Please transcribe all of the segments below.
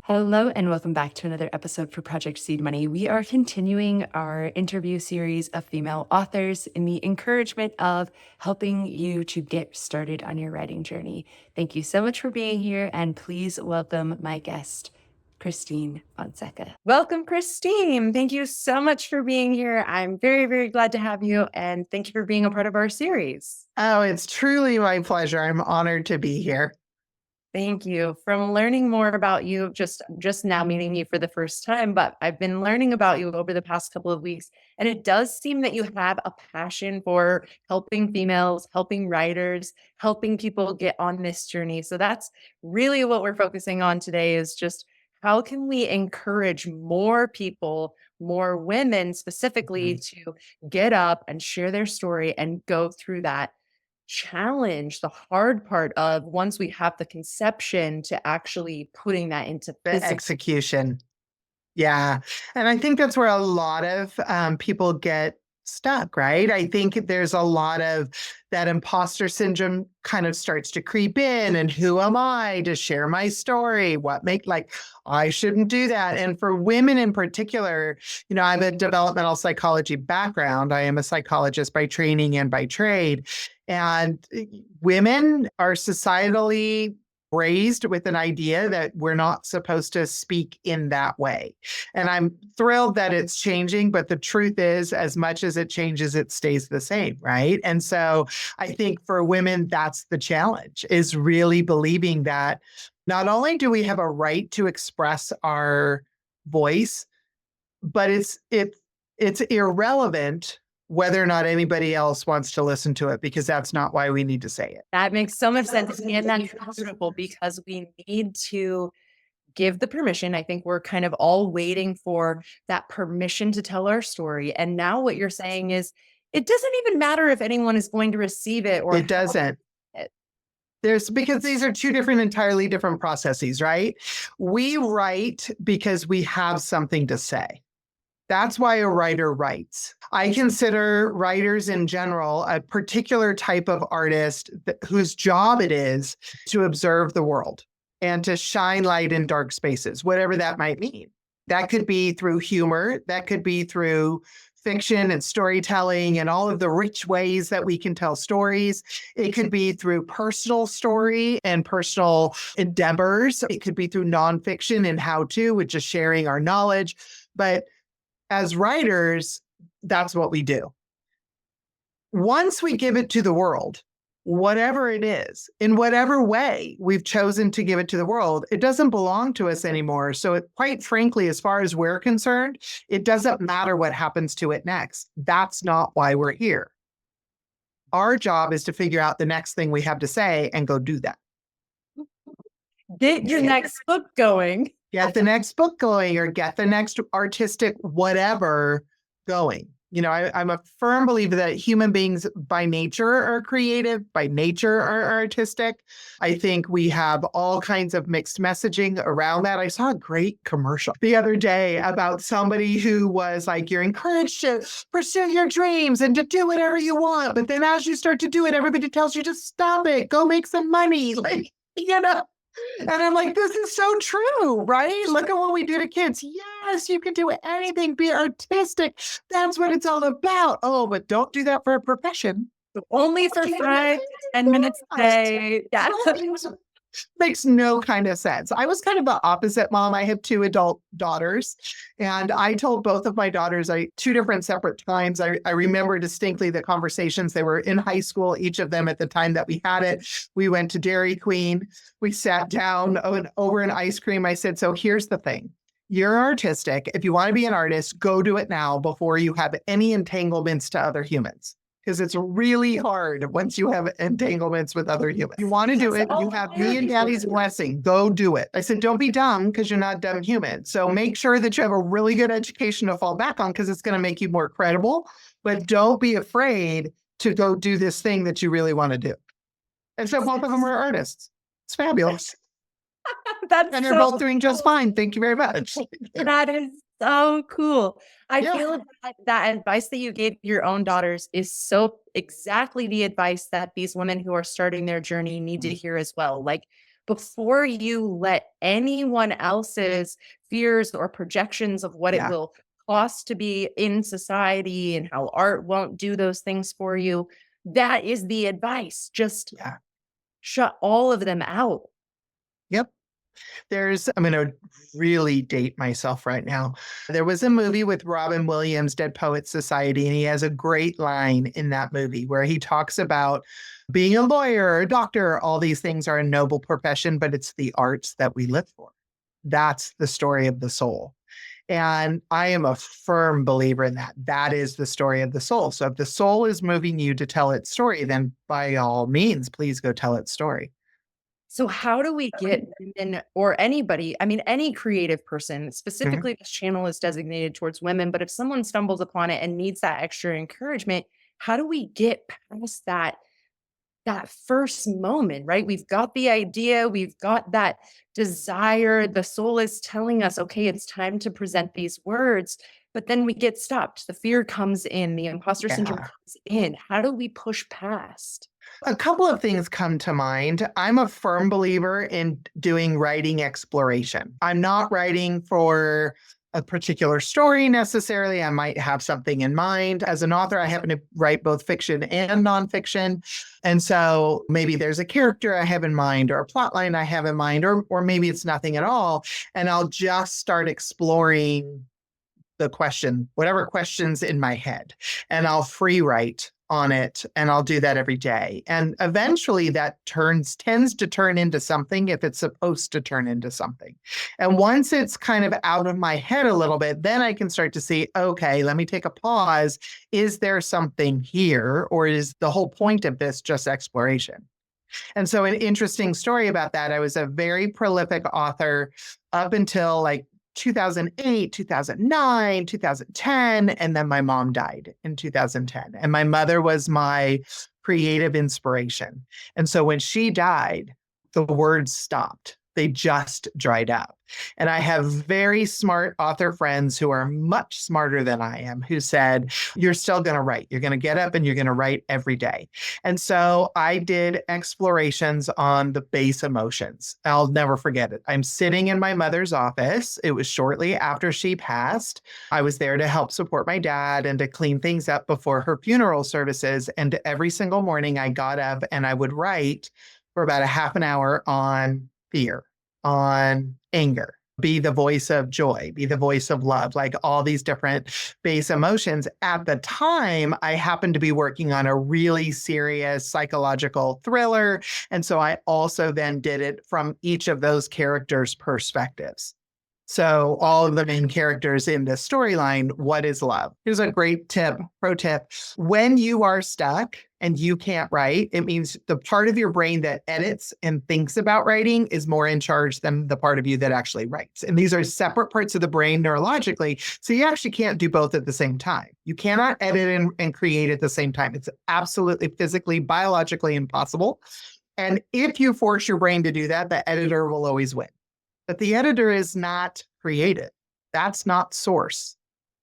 Hello, and welcome back to another episode for Project Seed Money. We are continuing our interview series of female authors in the encouragement of helping you to get started on your writing journey. Thank you so much for being here, and please welcome my guest, Christine Fonseca. Welcome, Christine. Thank you so much for being here. I'm very, very glad to have you, and thank you for being a part of our series. Oh, it's truly my pleasure. I'm honored to be here. Thank you. From learning more about you, just now meeting you for the first time, but I've been learning about you over the past couple of weeks, and it does seem that you have a passion for helping females, helping writers, helping people get on this journey. So that's really what we're focusing on today is just how can we encourage more people, more women specifically to get up and share their story and go through that challenge, the hard part of once we have the conception to actually putting that into The physical execution. Yeah. And I think that's where a lot of people get stuck, right? I think there's a lot of that imposter syndrome kind of starts to creep in. And who am I to share my story? I shouldn't do that. And for women in particular, I have a developmental psychology background. I am a psychologist by training and by trade. And women are societally raised with an idea that we're not supposed to speak in that way. And I'm thrilled that it's changing, but the truth is, as much as it changes, it stays the same, right? And so I think for women, that's the challenge, is really believing that not only do we have a right to express our voice, but it's irrelevant whether or not anybody else wants to listen to it, because that's not why we need to say it. That makes so much sense. And that's beautiful because we need to give the permission. I think we're kind of all waiting for that permission to tell our story. And now what you're saying is it doesn't even matter if anyone is going to receive it or it doesn't. Because these are two entirely different processes, right? We write because we have something to say. That's why a writer writes. I consider writers in general a particular type of artist whose job it is to observe the world and to shine light in dark spaces, whatever that might mean. That could be through humor. That could be through fiction and storytelling and all of the rich ways that we can tell stories. It could be through personal story and personal endeavors. It could be through nonfiction and how-to, with just sharing our knowledge. But as writers, that's what we do. Once we give it to the world, whatever it is, in whatever way we've chosen to give it to the world, it doesn't belong to us anymore. So quite frankly, as far as we're concerned, it doesn't matter what happens to it next. That's not why we're here. Our job is to figure out the next thing we have to say and go do that. Get your next book going. Get the next book going, or get the next artistic whatever going. I'm a firm believer that human beings by nature are creative, by nature are artistic. I think we have all kinds of mixed messaging around that. I saw a great commercial the other day about somebody who was like, you're encouraged to pursue your dreams and to do whatever you want. But then as you start to do it, everybody tells you to stop it, go make some money. And I'm like, this is so true, right? Look at what we do to kids. Yes, you can do anything, be artistic. That's what it's all about. Oh, but don't do that for a profession. Only for 5 to 10 minutes a day. Yeah. Makes no kind of sense. I was kind of the opposite mom. I have 2 adult daughters, and I told both of my daughters 2 different separate times. I remember distinctly the conversations. They were in high school, each of them at the time that we had it. We went to Dairy Queen. We sat down over an ice cream. I said, so here's the thing. You're artistic. If you want to be an artist, go do it now before you have any entanglements to other humans. Because it's really hard once you have entanglements with other humans. You want to do it, you have me and Daddy's blessing, go do it. I said, don't be dumb, because you're not a dumb human. So make sure that you have a really good education to fall back on, because it's going to make you more credible. But don't be afraid to go do this thing that you really want to do. And so both of them are artists. It's fabulous. And they're both doing just fine. Thank you very much. That is so cool. I feel that advice that you gave your own daughters is so exactly the advice that these women who are starting their journey need to hear as well. Like, before you let anyone else's fears or projections of what it Yeah. will cost to be in society and how art won't do those things for you. That is the advice. Just Yeah. shut all of them out. Yep. I'm going to really date myself right now. There was a movie with Robin Williams, Dead Poets Society, and he has a great line in that movie where he talks about being a lawyer, a doctor, all these things are a noble profession, but it's the arts that we live for. That's the story of the soul. And I am a firm believer in that. That is the story of the soul. So if the soul is moving you to tell its story, then by all means, please go tell its story. So how do we get women or anybody, I mean, any creative person, Mhm. specifically this channel is designated towards women, but if someone stumbles upon it and needs that extra encouragement, how do we get past that first moment, right? We've got the idea, we've got that desire, the soul is telling us, okay, it's time to present these words, but then we get stopped. The fear comes in, the imposter syndrome Yeah. comes in. How do we push past? A couple of things come to mind. I'm a firm believer in doing writing exploration. I'm not writing for a particular story necessarily. I might have something in mind. As an author, I happen to write both fiction and nonfiction. And so maybe there's a character I have in mind or a plot line I have in mind, or maybe it's nothing at all. And I'll just start exploring the question, whatever questions in my head, and I'll free write on it. And I'll do that every day. And eventually that tends to turn into something if it's supposed to turn into something. And once it's kind of out of my head a little bit, then I can start to see, okay, let me take a pause. Is there something here? Or is the whole point of this just exploration? And so, an interesting story about that, I was a very prolific author up until like 2008, 2009, 2010. And then my mom died in 2010. And my mother was my creative inspiration. And so, when she died, the words stopped. They just dried up. And I have very smart author friends who are much smarter than I am who said, you're still going to write. You're going to get up and you're going to write every day. And so I did explorations on the base emotions. I'll never forget it. I'm sitting in my mother's office. It was shortly after she passed. I was there to help support my dad and to clean things up before her funeral services. And every single morning I got up and I would write for about a half an hour on fear, on anger, be the voice of joy, be the voice of love, like all these different base emotions. At the time, I happened to be working on a really serious psychological thriller. And so I also then did it from each of those characters' perspectives. So all of the main characters in this storyline, what is love? Here's a great tip, pro tip. When you are stuck and you can't write, it means the part of your brain that edits and thinks about writing is more in charge than the part of you that actually writes. And these are separate parts of the brain neurologically. So you actually can't do both at the same time. You cannot edit and create at the same time. It's absolutely physically, biologically impossible. And if you force your brain to do that, the editor will always win. But the editor is not creative. That's not source.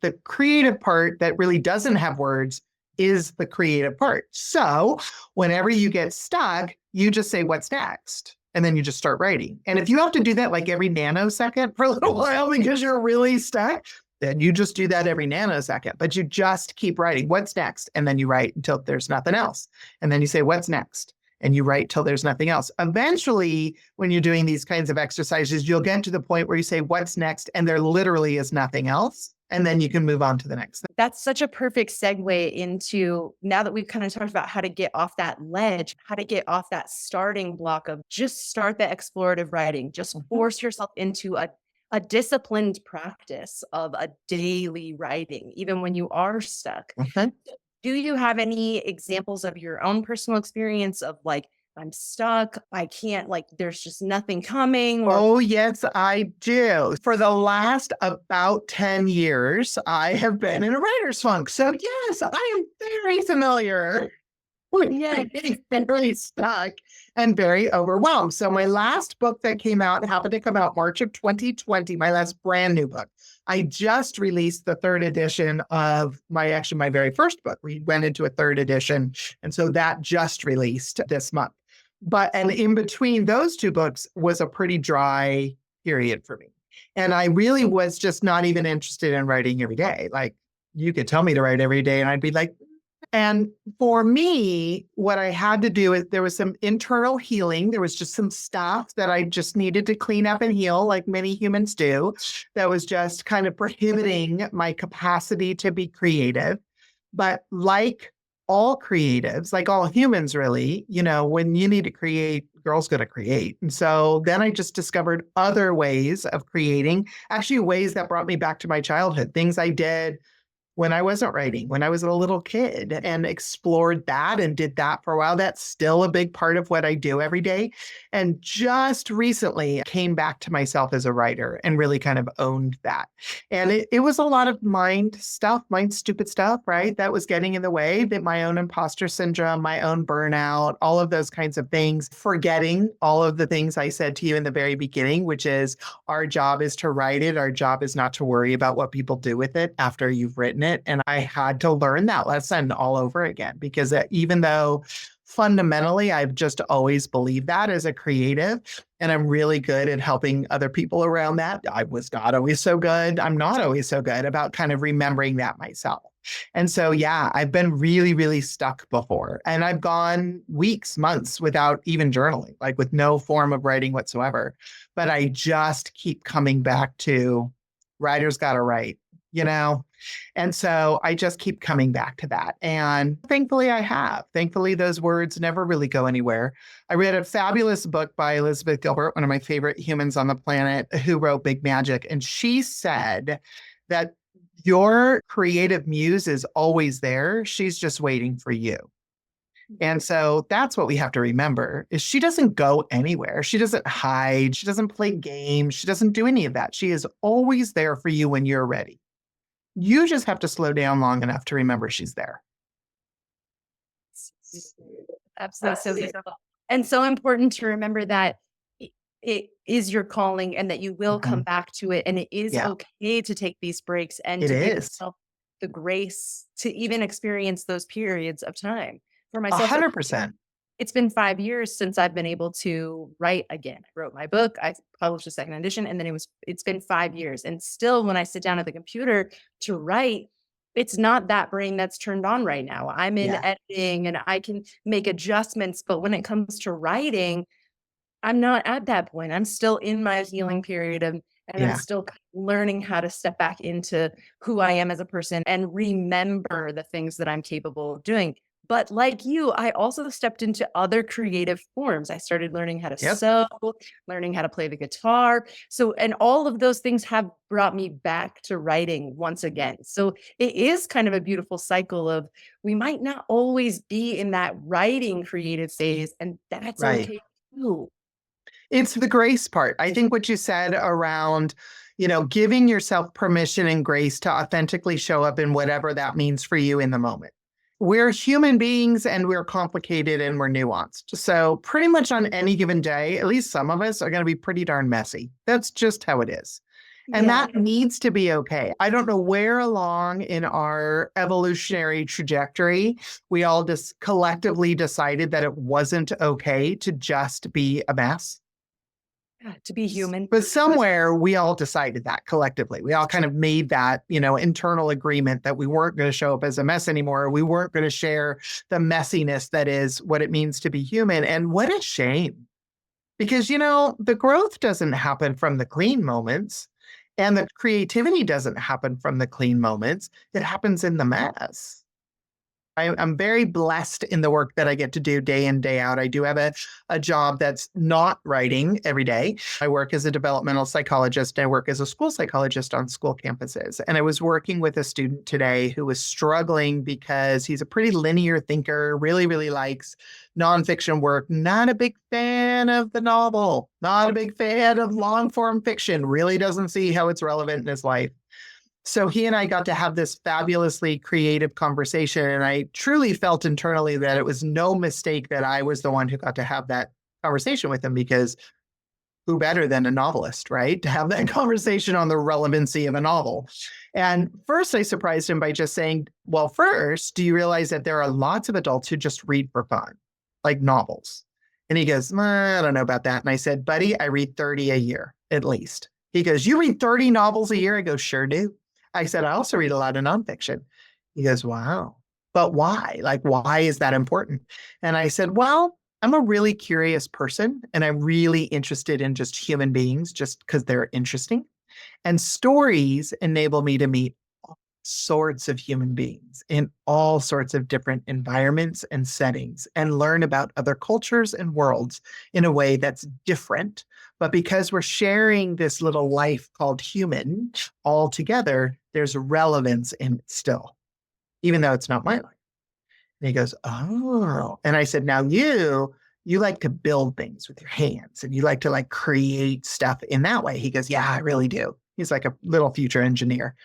The creative part that really doesn't have words is the creative part. So whenever you get stuck, you just say, what's next? And then you just start writing. And if you have to do that like every nanosecond for a little while because you're really stuck, then you just do that every nanosecond. But you just keep writing. What's next? And then you write until there's nothing else. And then you say, what's next? And you write till there's nothing else. Eventually, when you're doing these kinds of exercises, you'll get to the point where you say, what's next? And there literally is nothing else. And then you can move on to the next thing. That's such a perfect segue into now that we've kind of talked about how to get off that ledge, how to get off that starting block of just start the explorative writing, just force yourself into a disciplined practice of a daily writing, even when you are stuck. Okay. Do you have any examples of your own personal experience of like, I'm stuck, I can't, like, there's just nothing coming? Or Oh, yes, I do. For the last about 10 years, I have been in a writer's funk. So, yes, I am very familiar with being very stuck and very overwhelmed. So, my last book that came out happened to come out March of 2020, my last brand new book. I just released the third edition of my very first book. We went into a third edition. And so that just released this month. And in between those two books was a pretty dry period for me. And I really was just not even interested in writing every day. Like, you could tell me to write every day and I'd be like, and for me, what I had to do is there was some internal healing. There was just some stuff that I just needed to clean up and heal, like many humans do, that was just kind of prohibiting my capacity to be creative. But like all creatives, like all humans, really, when you need to create, girl's going to create. And so then I just discovered other ways of creating, actually ways that brought me back to my childhood, things I did when I wasn't writing, when I was a little kid, and explored that and did that for a while. That's still a big part of what I do every day. And just recently came back to myself as a writer and really kind of owned that. And it was a lot of mind stupid stuff, right? That was getting in the way, that my own imposter syndrome, my own burnout, all of those kinds of things, forgetting all of the things I said to you in the very beginning, which is our job is to write it. Our job is not to worry about what people do with it after you've written it. And I had to learn that lesson all over again, because even though fundamentally I've just always believed that as a creative, and I'm really good at helping other people around that, I was not always so good. I'm not always so good about kind of remembering that myself. And so, yeah, I've been really, really stuck before. And I've gone weeks, months without even journaling, like with no form of writing whatsoever. But I just keep coming back to writer's got to write, And so I just keep coming back to that. And thankfully I have. Thankfully, those words never really go anywhere. I read a fabulous book by Elizabeth Gilbert, one of my favorite humans on the planet, who wrote Big Magic. And she said that your creative muse is always there. She's just waiting for you. And so that's what we have to remember, is she doesn't go anywhere. She doesn't hide. She doesn't play games. She doesn't do any of that. She is always there for you when you're ready. You just have to slow down long enough to remember she's there. Absolutely. So beautiful. And so important to remember that it is your calling and that you will come back to it. And it is okay to take these breaks and to give yourself the grace to even experience those periods of time. For myself, 100%. It's been 5 years since I've been able to write again. I wrote my book, I published a second edition, and then it's been 5 years. And still, when I sit down at the computer to write, it's not that brain that's turned on right now. I'm in editing and I can make adjustments. But when it comes to writing, I'm not at that point. I'm still in my healing period and I'm still learning how to step back into who I am as a person and remember the things that I'm capable of doing. But like you, I also stepped into other creative forms. I started learning how to sew, learning how to play the guitar. So, and all of those things have brought me back to writing once again. So it is kind of a beautiful cycle of, we might not always be in that writing creative phase, and that's okay too. It's the grace part. I think what you said around, giving yourself permission and grace to authentically show up in whatever that means for you in the moment. We're human beings and we're complicated and we're nuanced. So pretty much on any given day, at least some of us are going to be pretty darn messy. That's just how it is. And that needs to be okay. I don't know where along in our evolutionary trajectory we all just collectively decided that it wasn't okay to just be a mess. To be human. But somewhere we all decided that collectively. We all kind of made that, internal agreement that we weren't going to show up as a mess anymore. We weren't going to share the messiness that is what it means to be human. And what a shame. Because, the growth doesn't happen from the clean moments, and the creativity doesn't happen from the clean moments. It happens in the mess. I'm very blessed in the work that I get to do day in, day out. I do have a job that's not writing every day. I work as a developmental psychologist. I work as a school psychologist on school campuses. And I was working with a student today who was struggling because he's a pretty linear thinker, really, really likes nonfiction work, not a big fan of the novel, not a big fan of long form fiction, really doesn't see how it's relevant in his life. So he and I got to have this fabulously creative conversation. And I truly felt internally that it was no mistake that I was the one who got to have that conversation with him, because who better than a novelist, right? To have that conversation on the relevancy of a novel. And first I surprised him by just saying, well, first, do you realize that there are lots of adults who just read for fun, like novels? And he goes, I don't know about that. And I said, buddy, I read 30 a year at least. He goes, you read 30 novels a year? I go, sure do. I said, I also read a lot of nonfiction. He goes, wow. But why? Like, why is that important? And I said, well, I'm a really curious person and I'm really interested in just human beings just because they're interesting. And stories enable me to meet all sorts of human beings in all sorts of different environments and settings and learn about other cultures and worlds in a way that's different. But because we're sharing this little life called human all together, there's relevance in it still, even though it's not my life. And he goes, oh. And I said, now you like to build things with your hands and you like to like create stuff in that way. He goes, yeah, I really do. He's like a little future engineer.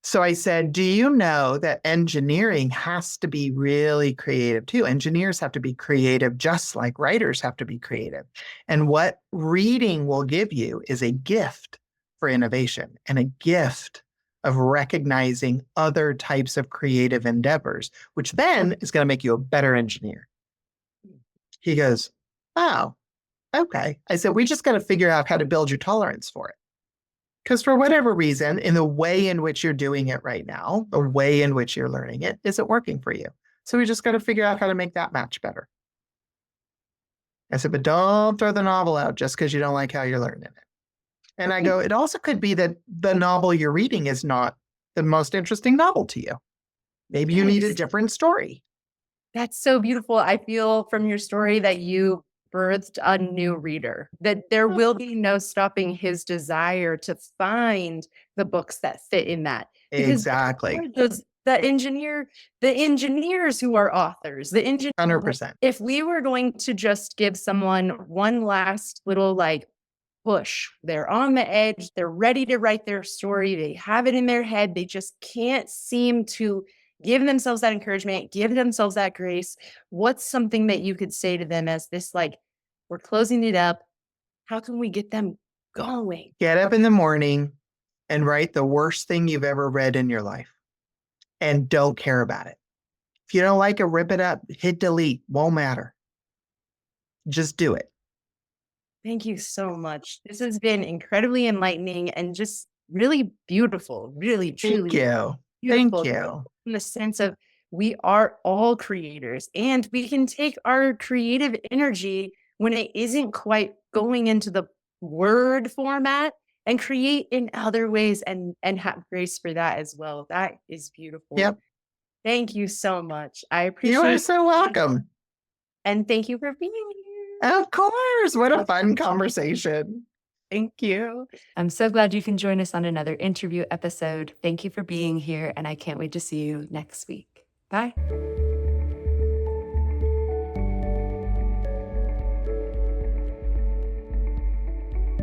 So I said, do you know that engineering has to be really creative too? Engineers have to be creative just like writers have to be creative. And what reading will give you is a gift for innovation and a gift of recognizing other types of creative endeavors, which then is going to make you a better engineer. He goes, oh, okay. I said, we just got to figure out how to build your tolerance for it. Because for whatever reason, in the way in which you're doing it right now, the way in which you're learning it, isn't working for you. So we just got to figure out how to make that match better. I said, but don't throw the novel out just because you don't like how you're learning it. And I go, it also could be that the novel you're reading is not the most interesting novel to you. Maybe you need a different story. That's so beautiful. I feel from your story that you birthed a new reader, that there will be no stopping his desire to find the books that fit in that. Because Exactly. the engineers who are authors, the engineers, 100%. if we were going to just give someone one last little like push, they're on the edge, they're ready to write their story, they have it in their head, they just can't seem to give themselves that encouragement, give themselves that grace. What's something that you could say to them as this, like, we're closing it up? How can we get them going? Get up in the morning and write the worst thing you've ever read in your life and don't care about it. If you don't like it, rip it up, hit delete, won't matter. Just do it. Thank you so much. This has been incredibly enlightening and just really beautiful, really, truly Thank you. beautiful. Thank you. In the sense of we are all creators and we can take our creative energy when it isn't quite going into the word format and create in other ways and have grace for that as well. That is beautiful. Yep. Thank you so much. I appreciate You are it. so welcome. And thank you for being here. Of course. What a fun conversation. Thank you. I'm so glad you can join us on another interview episode. Thank you for being here, and I can't wait to see you next week. Bye.